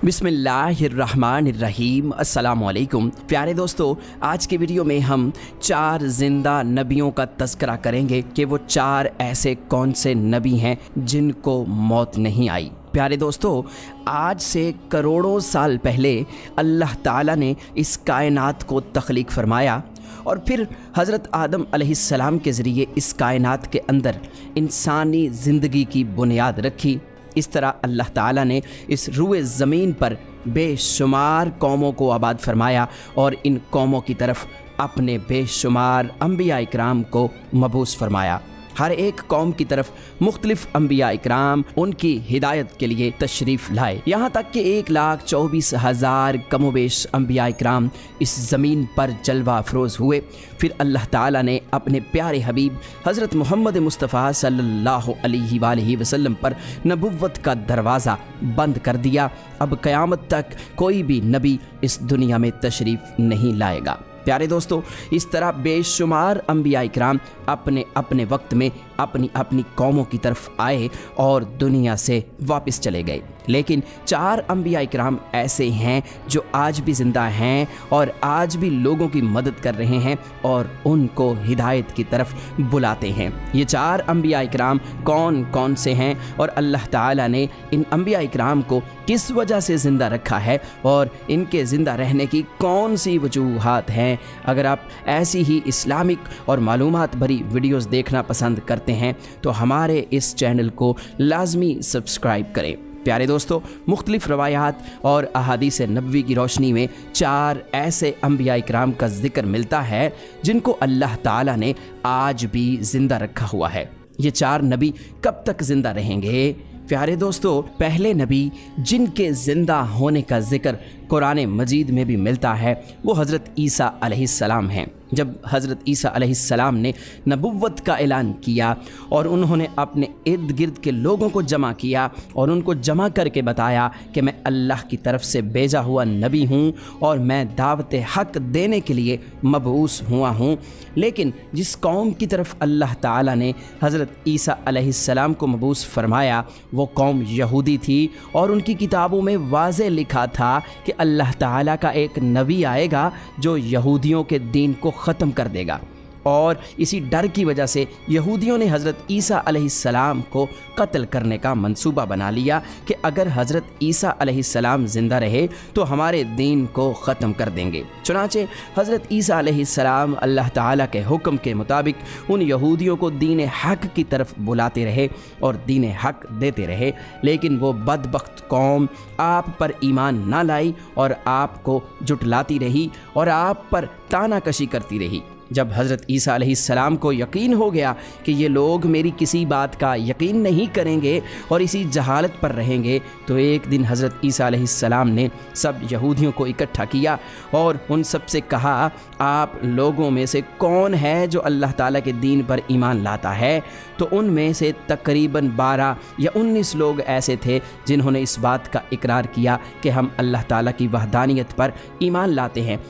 बिस्मिल्लाहिर्रहमानिर्रहीम। अस्सलामु अलैकुम प्यारे दोस्तों, आज के वीडियो में हम 4 ज़िंदा नबियों का तज़किरा करेंगे कि वो 4 ऐसे कौन से नबी हैं जिनको मौत नहीं आई। प्यारे दोस्तों, आज से करोड़ों साल पहले अल्लाह ताला ने इस कायनात को तख्लीक फरमाया और फिर हज़रत आदम अलैहिस्सलाम के ज़रिए इस कायनात के अंदर इंसानी ज़िंदगी की बुनियाद रखी। इस तरह अल्लाह ताला ने इस रुए ज़मीन पर बेशुमार कौमों को आबाद फरमाया और इन कौमों की तरफ अपने बेशुमार अंबिया इकराम को मबूस फरमाया। हर एक कौम की तरफ मुख्तलिफ अंबिया इकराम उनकी हिदायत के लिए तशरीफ़ लाए, यहाँ तक कि 1,24,000 कमोबेश अंबिया इकराम इस ज़मीन पर जलवा अफरोज़ हुए। फिर अल्लाह ताला ने अपने प्यारे हबीब हज़रत मोहम्मद मुस्तफ़ा सल्लल्लाहु अलैहि वसल्लम पर नबुव्वत का दरवाज़ा बंद कर दिया। अब क़यामत तक कोई भी नबी इस दुनिया में तशरीफ़ नहीं लाएगा। प्यारे दोस्तों, इस तरह बेशुमार अंबिया इकराम अपने अपने वक्त में अपनी अपनी कौमों की तरफ आए और दुनिया से वापस चले गए। लेकिन 4 अंबिया इकराम ऐसे हैं जो आज भी ज़िंदा हैं और आज भी लोगों की मदद कर रहे हैं और उनको हिदायत की तरफ बुलाते हैं। ये 4 अंबिया इकराम कौन कौन से हैं और अल्लाह ताला ने इन अंबिया इकराम को किस वजह से ज़िंदा रखा है और इनके ज़िंदा रहने की कौन सी वजूहात हैं। अगर आप ऐसी ही इस्लामिक और मालूमात भरी वीडियोज़ देखना पसंद करते हैं तो हमारे इस चैनल को लाजमी सब्सक्राइब करें। प्यारे दोस्तों, मुख्तलिफ रवायात और अहादीस नबवी की रोशनी में 4 ऐसे अंबिया इकराम का जिक्र मिलता है जिनको अल्लाह ताला ने आज भी ज़िंदा रखा हुआ है। ये 4 नबी कब तक ज़िंदा रहेंगे? प्यारे दोस्तों, पहले नबी जिनके ज़िंदा होने का जिक्र कुरान मजीद में भी मिलता है वो हज़रत ईसा अलैहिस्सलाम हैं। जब हज़रत ईसा अलैहिस्सलाम ने नबुव्वत का ऐलान किया और उन्होंने अपने इर्द गिर्द के लोगों को जमा किया और उनको जमा करके बताया कि मैं अल्लाह की तरफ से भेजा हुआ नबी हूँ और मैं दावत हक़ देने के लिए मबऊस हुआ हूँ। लेकिन जिस कौम की तरफ अल्लाह ताला ने हज़रत ईसा अलैहिस्सलाम को मबऊस फरमाया वो कौम यहूदी थी और उनकी किताबों में वाज़े लिखा था कि अल्लाह ताला का एक नबी आएगा जो यहूदियों के दीन को ख़त्म कर देगा। और इसी डर की वजह से यहूदियों ने हज़रत ईसा अलैहिस्सलाम को कत्ल करने का मंसूबा बना लिया कि अगर हज़रत ईसा अलैहिस्सलाम ज़िंदा रहे तो हमारे दीन को ख़त्म कर देंगे। चुनांचे हज़रत ईसा अलैहिस्सलाम अल्लाह ताला के हुक्म के मुताबिक उन यहूदियों को दीन हक़ की तरफ बुलाते रहे और दीन हक़ देते रहे। लेकिन वो बदबख्त कौम आप पर ईमान ना लाई और आपको जुटलाती रही और आप पर तानाकशी करती रही। जब हज़रत ईसा अलैहिस्सलाम को यकीन हो गया कि ये लोग मेरी किसी बात का यकीन नहीं करेंगे और इसी जहालत पर रहेंगे, तो एक दिन हज़रत ईसा अलैहिस्सलाम ने सब यहूदियों को इकट्ठा किया और उन सब से कहा, आप लोगों में से कौन है जो अल्लाह ताला के दीन पर ईमान लाता है? तो उनमें से तकरीबन 12 या 19 लोग ऐसे थे जिन्होंने इस बात का इकरार किया कि हम अल्लाह ताला की वहदानियत पर ईमान लाते हैं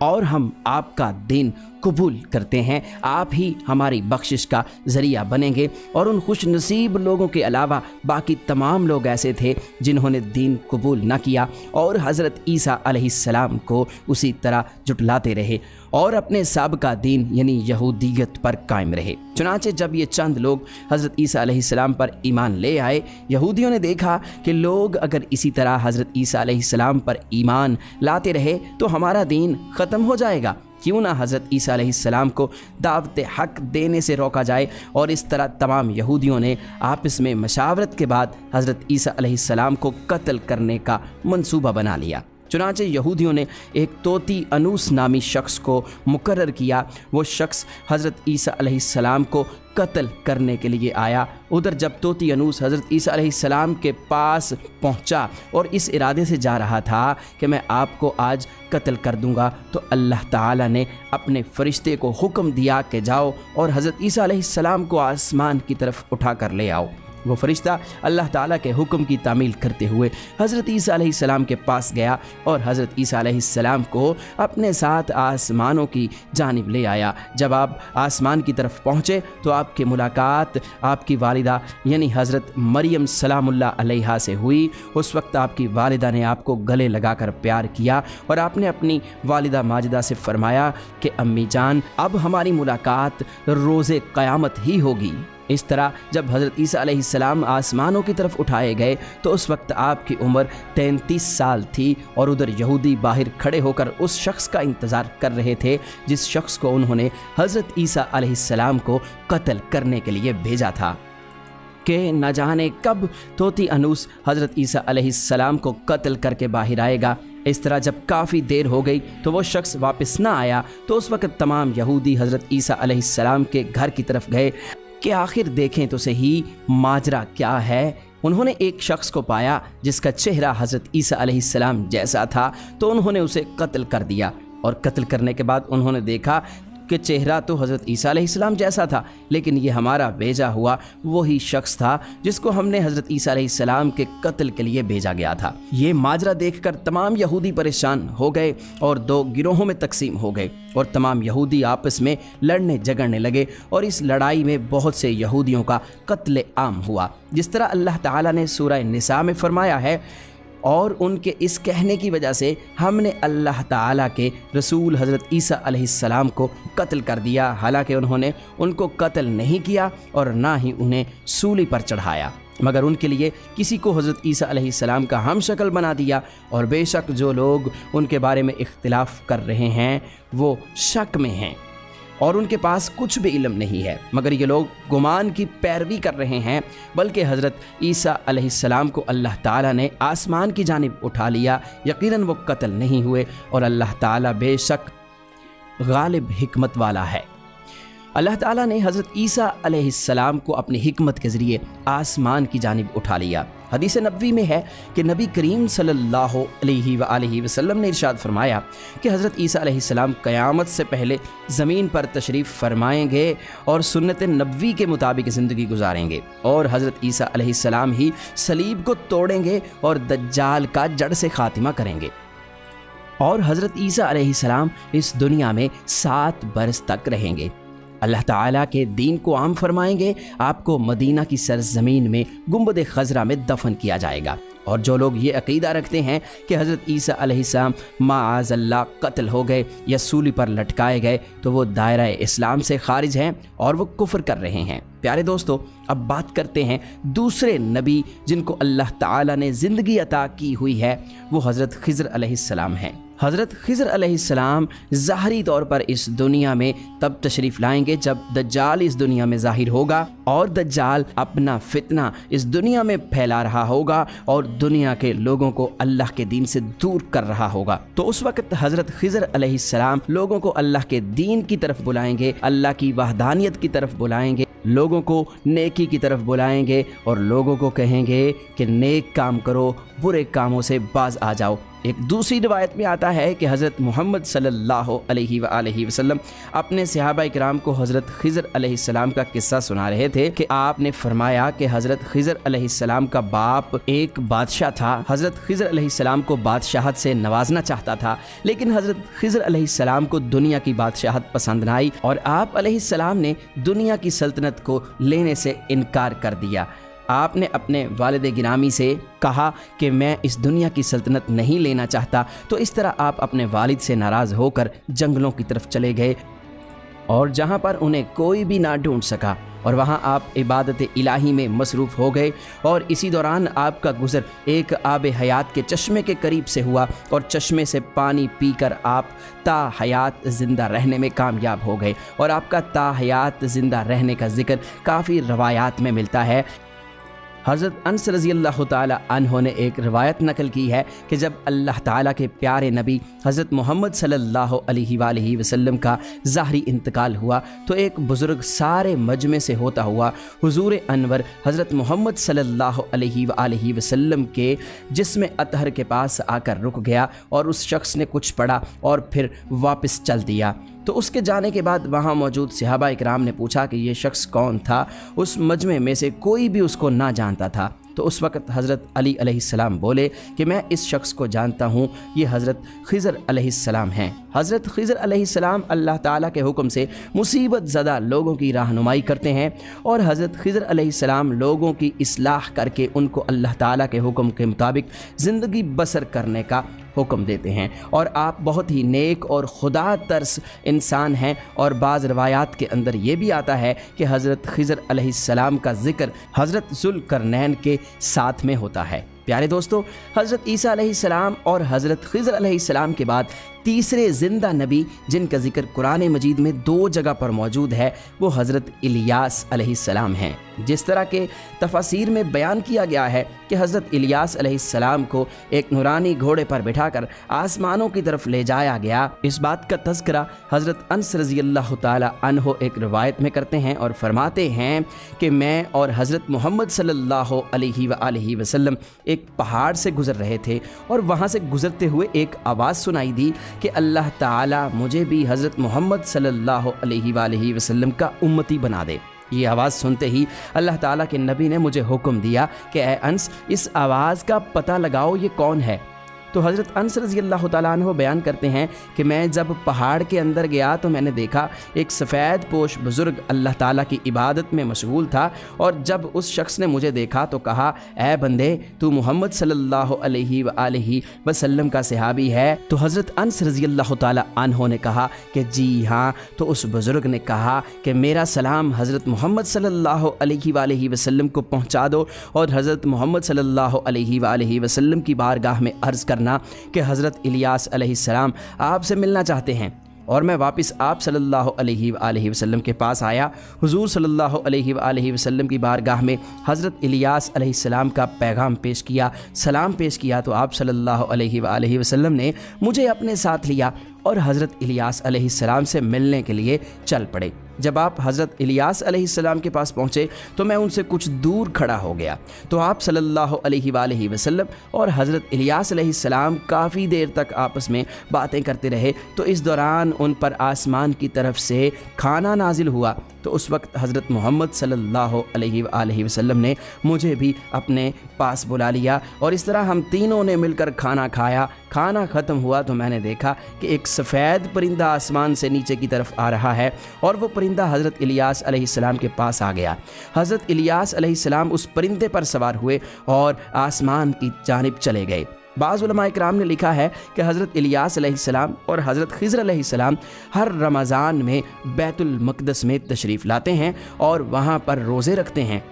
और हम आपका दीन कबूल करते हैं। आप ही हमारी बख्शिश का ज़रिया बनेंगे। और उन खुश नसीब लोगों के अलावा बाकी तमाम लोग ऐसे थे जिन्होंने दीन कबूल न किया और हज़रत ईसा अलैहिस्सलाम को उसी तरह जुटलाते रहे और अपने साबिक़ा दीन यानी यहूदियत पर कायम रहे। चुनांचे जब ये चंद लोग हज़रत ईसा अलैहिस्सलाम पर ईमान ले आए, यहूदियों ने देखा कि लोग अगर इसी तरह हज़रत ईसा अलैहिस्सलाम पर ईमान लाते रहे तो हमारा दीन ख़त्म हो जाएगा। क्यों ना हज़रत ईसा अलैहिस्सलाम को दावत हक़ देने से रोका जाए। और इस तरह तमाम यहूदियों ने आपस में मशावरत के बाद हज़रत ईसा अलैहिस्सलाम को कत्ल करने का मंसूबा बना लिया। चुनांचे यहूदियों ने एक तोती अनूस नामी शख्स को मुकर्रर किया। वो शख्स हज़रत ईसा अलैहिस्सलाम को कत्ल करने के लिए आया। उधर जब तोती अनूस हज़रत ईसा अलैहिस्सलाम के पास पहुंचा और इस इरादे से जा रहा था कि मैं आपको आज कत्ल कर दूंगा, तो अल्लाह ताला ने अपने फ़रिश्ते को हुक्म दिया कि जाओ और हज़रत ईसा अलैहिस्सलाम को आसमान की तरफ उठा कर ले आओ। वो फरिश्ता अल्लाह ताला के हुक्म की तामील करते हुए हज़रत ईसा अलैहिस्सलाम के पास गया और हज़रत ईसा अलैहिस्सलाम को अपने साथ आसमानों की जानिब ले आया। जब आप आसमान की तरफ पहुँचे तो आपकी मुलाकात आपकी वालिदा यानी हज़रत मरियम सलामुल्लाह अलैहा से हुई। उस वक्त आपकी वालिदा ने आपको गले लगाकर प्यार किया और आपने अपनी वालिदा माजिदा से फरमाया कि अम्मी जान, अब हमारी मुलाकात रोज़े क़यामत ही होगी। इस तरह जब हज़रत ईसा अलैहिस्सलाम आसमानों की तरफ उठाए गए तो उस वक्त आपकी उम्र 33 साल थी और उधर यहूदी बाहर खड़े होकर उस शख्स का इंतज़ार कर रहे थे जिस शख्स को उन्होंने हज़रत ईसा अलैहिस्सलाम को कत्ल करने के लिए भेजा था कि न जाने कब तोती अनूस हज़रत ईसा अलैहिस्सलाम को कत्ल करके बाहर आएगा। इस तरह जब काफ़ी देर हो गई तो वो शख्स वापस ना आया तो उस वक्त तमाम यहूदी हज़रत ईसा अलैहिस्सलाम के घर की तरफ गए कि आखिर देखें तो सही माजरा क्या है। उन्होंने एक शख्स को पाया जिसका चेहरा हज़रत ईसा अलैहिस्सलाम जैसा था तो उन्होंने उसे कत्ल कर दिया और कत्ल करने के बाद उन्होंने देखा कि चेहरा तो हज़रत ईसा अलैहिस्सलाम जैसा था, लेकिन ये हमारा भेजा हुआ वही शख्स था जिसको हमने हज़रत ईसा अलैहिस्सलाम के कत्ल के लिए भेजा गया था। ये माजरा देखकर तमाम यहूदी परेशान हो गए और दो गिरोहों में तकसीम हो गए और तमाम यहूदी आपस में लड़ने झगड़ने लगे और इस लड़ाई में बहुत से यहूदियों का कत्ल आम हुआ। जिस तरह अल्लाह ताला ने सूरह निसा में फरमाया है, और उनके इस कहने की वजह से हमने अल्लाह ताला के रसूल हज़रत ईसा अलैहिस्सलाम को कत्ल कर दिया, हालांकि उन्होंने उनको कत्ल नहीं किया और ना ही उन्हें सूली पर चढ़ाया, मगर उनके लिए किसी को हज़रत ईसा अलैहिस्सलाम का हम शक्ल बना दिया। और बेशक जो लोग उनके बारे में इख्तिलाफ़ कर रहे हैं वो शक में हैं और उनके पास कुछ भी इल्म नहीं है, मगर ये लोग गुमान की पैरवी कर रहे हैं। बल्कि हज़रत ईसा अलैहिस्सलाम को अल्लाह ताला ने आसमान की जानिब उठा लिया, यकीनन वो कत्ल नहीं हुए और अल्लाह ताला बेशक गालिब हिकमत वाला है। अल्लाह ताला ने हज़रत ईसा अलैहिस्सलाम को अपनी हिकमत के ज़रिए आसमान की जानिब उठा लिया। हदीस नबवी में है कि नबी करीम सल्लल्लाहु अलैहि वसल्लम ने इरशाद फरमाया कि हज़रत ईसा अलैहिस्सलाम क़यामत से पहले ज़मीन पर तशरीफ़ फरमाएंगे और सुन्नत नबवी के मुताबिक ज़िंदगी गुजारेंगे और हज़रत ईसा अलैहिस्सलाम ही सलीब को तोड़ेंगे और दज्जाल का जड़ से ख़ातिमा करेंगे और हज़रत ईसा अलैहिस्सलाम इस दुनिया में 7 बरस तक रहेंगे। अल्लाह ताला के दीन को आम फरमाएंगे, आपको मदीना की सरजमीन में गुंबद खज़रा में दफन किया जाएगा। और जो लोग ये अक़ीदा रखते हैं कि हज़रत ईसा अलैहिस्सलाम माअज़ल्लाह कत्ल हो गए या सूली पर लटकाए गए तो वो दायरा इस्लाम से खारिज हैं और वो कुफ्र कर रहे हैं। प्यारे दोस्तों, अब बात करते हैं दूसरे नबी जिनको अल्लाह ताला ने ज़िंदगी अता की हुई है, वो हज़रत ख़िज़र अलैहिस्सलाम हैं। हज़रत ख़िज़र अलैहिस्सलाम ज़ाहरी तौर पर इस दुनिया में तब तशरीफ़ लाएंगे जब दज्जाल इस दुनिया में ज़ाहिर होगा और दज्जाल अपना फितना इस दुनिया में फैला रहा होगा और दुनिया के लोगों को अल्लाह के दीन से दूर कर रहा होगा। तो उस वक्त हज़रत ख़िज़र अलैहिस्सलाम लोगों को अल्लाह के दीन की तरफ बुलाएंगे, अल्लाह की वहदानियत की तरफ बुलाएंगे, लोगों को नेकी की तरफ बुलाएंगे और लोगों को कहेंगे कि नेक काम करो, बुरे कामों से बाज आ जाओ। एक दूसरी रिवायत में आता है कि हज़रत मोहम्मद सल्लल्लाहु अलैहि वसल्लम अपने सहाबा किराम को हज़रत ख़िज़र अलैहिस्सलाम का किस्सा सुना रहे थे कि आपने फरमाया कि हज़रत ख़िज़र अलैहिस्सलाम का बाप एक बादशाह था। हज़रत ख़िज़र अलैहिस्सलाम को बादशाहत से नवाजना चाहता था, लेकिन हज़रत ख़िज़र अलैहिस्सलाम को दुनिया की बादशाहत पसंद न आई और आप अलैहिस्सलाम ने दुनिया की सल्तनत को लेने से इनकार कर दिया। आपने अपने वालिद गिरामी से कहा कि मैं इस दुनिया की सल्तनत नहीं लेना चाहता, तो इस तरह आप अपने वालिद से नाराज़ होकर जंगलों की तरफ चले गए और जहाँ पर उन्हें कोई भी ना ढूंढ सका और वहाँ आप इबादत इलाही में मसरूफ़ हो गए। और इसी दौरान आपका गुज़र एक आब हयात के चश्मे के करीब से हुआ और चश्मे से पानी पीकर आप ता हयात ज़िंदा रहने में कामयाब हो गए। और आपका ता हयात ज़िंदा रहने का ज़िक्र काफ़ी रवायात में मिलता है। हज़रत अनस रज़ी अल्लाह ताला अन्हो ने एक रवायत नकल की है कि जब अल्लाह ताला के प्यारे नबी हज़रत मोहम्मद सल्लल्लाहु अलैहि वसल्लम का ज़ाहरी इंतकाल हुआ तो एक बुज़ुर्ग सारे मजमे से होता हुआ हुज़ूर अनवर हज़रत मोहम्मद सल्लल्लाहु अलैहि वसल्लम के जिस्म अतहर के पास आकर रुक गया और उस शख्स ने कुछ पढ़ा और फिर वापस चल दिया। तो उसके जाने के बाद वहाँ मौजूद सहाबा इकराम ने पूछा कि ये शख्स कौन था। उस मजमे में से कोई भी उसको ना जानता था। तो उस वक़्त हज़रत अली अलैहिस्सलाम बोले कि मैं इस शख्स को जानता हूँ, ये हज़रत खिज़र अलैहिस्सलाम हैं। हज़रत खिज़र अलैहिस्सलाम अल्लाह ताला के हुक्म से मुसीबत ज़दा लोगों की रहनुमाई करते हैं और हज़रत खिज़र अलैहिस्सलाम लोगों की इस्लाह करके उनको अल्लाह ताला के हुक्म के मुताबिक ज़िंदगी बसर करने का हुक्म देते हैं। और आप बहुत ही नेक और खुदा तरस इंसान हैं। और बाज़ रवायात के अंदर ये भी आता है कि हज़रत खिज़र अलैहिस्सलाम का ज़िक्र हज़रत ज़ुल्करनैन के साथ में होता है। प्यारे दोस्तों, हज़रत ईसा अलैहिस्सलाम और हज़रत खिज़र अलैहिस्सलाम के बाद तीसरे ज़िंदा नबी जिनका ज़िक्र कुरान मजीद में 2 जगह पर मौजूद है वो हज़रत इलियास अलैहिस्सलाम हैं। जिस तरह के तफसीर में बयान किया गया है कि हज़रत इलियास अलैहिस्सलाम को एक नूरानी घोड़े पर बिठाकर आसमानों की तरफ ले जाया गया, इस बात का तज़किरा हज़रत अनस रज़ियल्लाहु ताला अन्हो एक रिवायत में करते हैं और फरमाते हैं कि मैं और हज़रत मोहम्मद सल्लल्लाहु अलैहि वसल्लम एक पहाड़ से गुज़र रहे थे और वहाँ से गुज़रते हुए एक आवाज़ सुनाई दी कि अल्लाह ताला मुझे भी हज़रत मोहम्मद सल्लल्लाहु अलैहि वसल्लम का उम्मती बना दे। ये आवाज़ सुनते ही अल्लाह ताला के नबी ने मुझे हुक्म दिया कि ए अंस, इस आवाज़ का पता लगाओ ये कौन है। तो हज़रत अनस रज़ियल्लाहु ताला अन्हु बयान करते हैं कि मैं जब पहाड़ के अंदर गया तो मैंने देखा एक सफ़ेद पोश बुज़ुर्ग अल्लाह ताला की इबादत में मशगूल था। और जब उस शख्स ने मुझे देखा तो कहा, ए बंदे, तू मोहम्मद सल्लल्लाहु अलैहि वसल्लम का सहाबी है। तो हज़रत अनस रज़ियल्लाहु ताला अन्हु ने कहा कि जी हाँ। तो उस बुज़ुर्ग ने कहा कि मेरा सलाम हज़रत मोहम्मद सल्लल्लाहु अलैहि वसल्लम को पहुँचा दो और हज़रत मोहम्मद सल्लल्लाहु अलैहि वसल्लम की बारगाह में अर्ज़ करना कि हज़रत इलियास अलैहिस्सलाम आपसे मिलना चाहते हैं। और मैं वापस आप सल्लल्लाहु अलैहि वसल्लम के पास आया। हुजूर सल्लल्लाहु अलैहि वसल्लम की बारगाह में हज़रत इलियास अलैहिस्सलाम का पैगाम पेश किया, सलाम पेश किया। तो आप सल्लल्लाहु अलैहि वसल्लम ने मुझे अपने साथ लिया और हज़रत इलियास अलैहिस्सलाम से मिलने के लिए चल पड़े। जब आप हज़रत इलियास अलैहिस्सलाम के पास पहुँचे तो मैं उनसे कुछ दूर खड़ा हो गया। तो आप सल्लल्लाहु अलैहि वसल्लम और हज़रत इलियास अलैहिस्सलाम काफ़ी देर तक आपस में बातें करते रहे। तो इस दौरान उन पर आसमान की तरफ से खाना नाजिल हुआ। तो उस वक्त हज़रत मोहम्मद सल्लल्लाहु अलैहि वसल्लम ने मुझे भी अपने पास बुला लिया और इस तरह हम तीनों ने मिलकर खाना खाया। खाना ख़त्म हुआ तो मैंने देखा कि एक सफ़ेद परिंदा आसमान से नीचे की तरफ आ रहा है और वो परिंदा हज़रत इलियास अलैहिस्सलाम के पास आ गया। हज़रत इलियास अलैहिस्सलाम उस परिंदे पर सवार हुए और आसमान की जानिब चले गए। बाज़ उलमा इकराम ने लिखा है कि हज़रत इलियास अलैहिस्सलाम और हज़रत खिज़र अलैहिस्सलाम हर रमज़ान में बैतुल मक़दस में तशरीफ़ लाते हैं और वहाँ पर रोज़े रखते हैं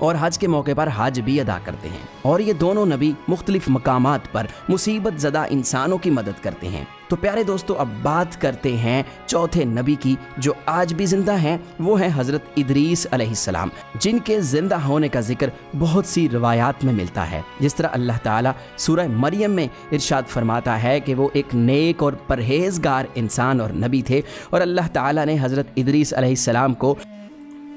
और हज के मौके पर हज भी अदा करते हैं। और ये दोनों नबी मुख्तलिफ मकामात पर मुसीबत ज़दा इंसानों की मदद करते हैं। तो प्यारे दोस्तों, अब बात करते हैं चौथे नबी की जो आज भी ज़िंदा हैं। वो हैं हज़रत इदरीस अलैहिस्सलाम, जिनके ज़िंदा होने का जिक्र बहुत सी रवायात में मिलता है। जिस तरह अल्लाह ताला सूरह मरियम में इरशाद फरमाता है कि वो एक नेक और परहेज़गार इंसान और नबी थे और अल्लाह ताला ने हज़रत इदरीस अलैहिस्सलाम को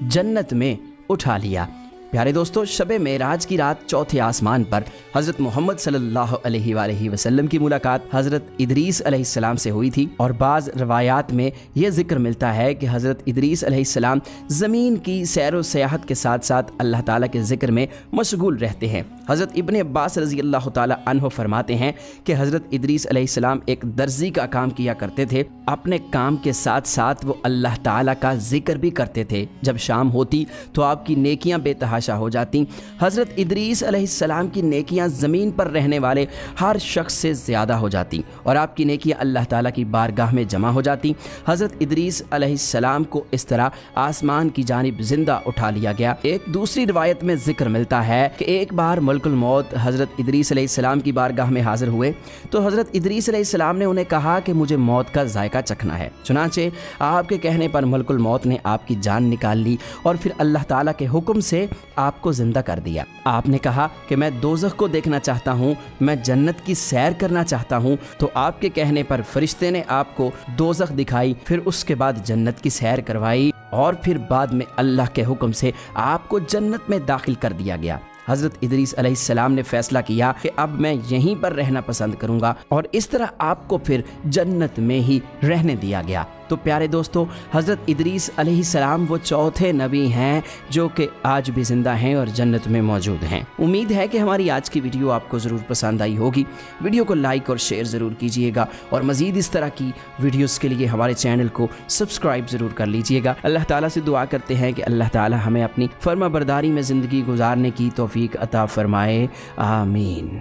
जन्नत में उठा लिया। प्यारे दोस्तों, शब मेराज की रात चौथे आसमान पर हज़रत मोहम्मद सल्लल्लाहु अलैहि वसल्लम की मुलाकात हज़रत इदरीस अलैहिस्सलाम से हुई थी। और बाज़ रवायात में यह जिक्र मिलता है कि हज़रत इदरीस अलैहिस्सलाम ज़मीन की सैर व सयाहत के साथ साथ अल्लाह ताला के ज़िक्र में मशगूल रहते हैं। हज़रत इब्न अब्बास रज़ियल्लाहु ताला अन्हु फरमाते हैं कि हज़रत इदरीस अलैहिस्सलाम एक दर्जी का काम किया करते थे। अपने काम के साथ साथ वो अल्लाह ताला का जिक्र भी करते थे। जब शाम होती तो आपकी नेकियां बेतहाशा हो जाती। हज़रत इदरीस अलैहिस्सलाम की नेकियां ज़मीन पर रहने वाले हर शख्स से ज़्यादा हो जाती और आपकी नेकियां अल्लाह ताला की बारगाह में जमा हो जाती। हज़रत इदरीस अलैहिस्सलाम को इस तरह आसमान की जानिब ज़िंदा उठा लिया गया। एक दूसरी रिवायत में जिक्र मिलता है कि एक बार मलकुल मौत हज़रत इदरीस अलैहिस्सलाम की बारगाह में हाजिर हुए तो हज़रत इदरीस अलैहिस्सलाम ने उन्हें कहा कि मुझे मौत का जायका चखना है। चुनांचे आपके कहने पर मलकुल मौत ने आपकी जान निकाल ली और फिर अल्लाह ताला के हुक्म से आपको जिंदा कर दिया। आपने कहा कि मैं दोज़ख को देखना चाहता हूँ, मैं जन्नत की सैर करना चाहता हूँ। तो आपके कहने पर फरिश्ते ने आपको दोज़ख दिखाई, फिर उसके बाद जन्नत की सैर करवाई और फिर बाद में अल्लाह के हुक्म से आपको जन्नत में दाखिल कर दिया गया। हज़रत इदरीस अलैहिस्सलाम ने फैसला किया कि अब मैं यहीं पर रहना पसंद करूंगा और इस तरह आपको फिर जन्नत में ही रहने दिया गया। तो प्यारे दोस्तों, हज़रत इदरीस अलैहिस्सलाम वो चौथे नबी हैं जो कि आज भी ज़िंदा हैं और जन्नत में मौजूद हैं। उम्मीद है कि हमारी आज की वीडियो आपको ज़रूर पसंद आई होगी। वीडियो को लाइक और शेयर ज़रूर कीजिएगा और मज़ीद इस तरह की वीडियोस के लिए हमारे चैनल को सब्सक्राइब ज़रूर कर लीजिएगा। अल्लाह ताला से दुआ करते हैं कि अल्लाह ताला हमें अपनी फर्माबरदारी में ज़िंदगी गुजारने की तौफीक अता फ़रमाए। आमीन।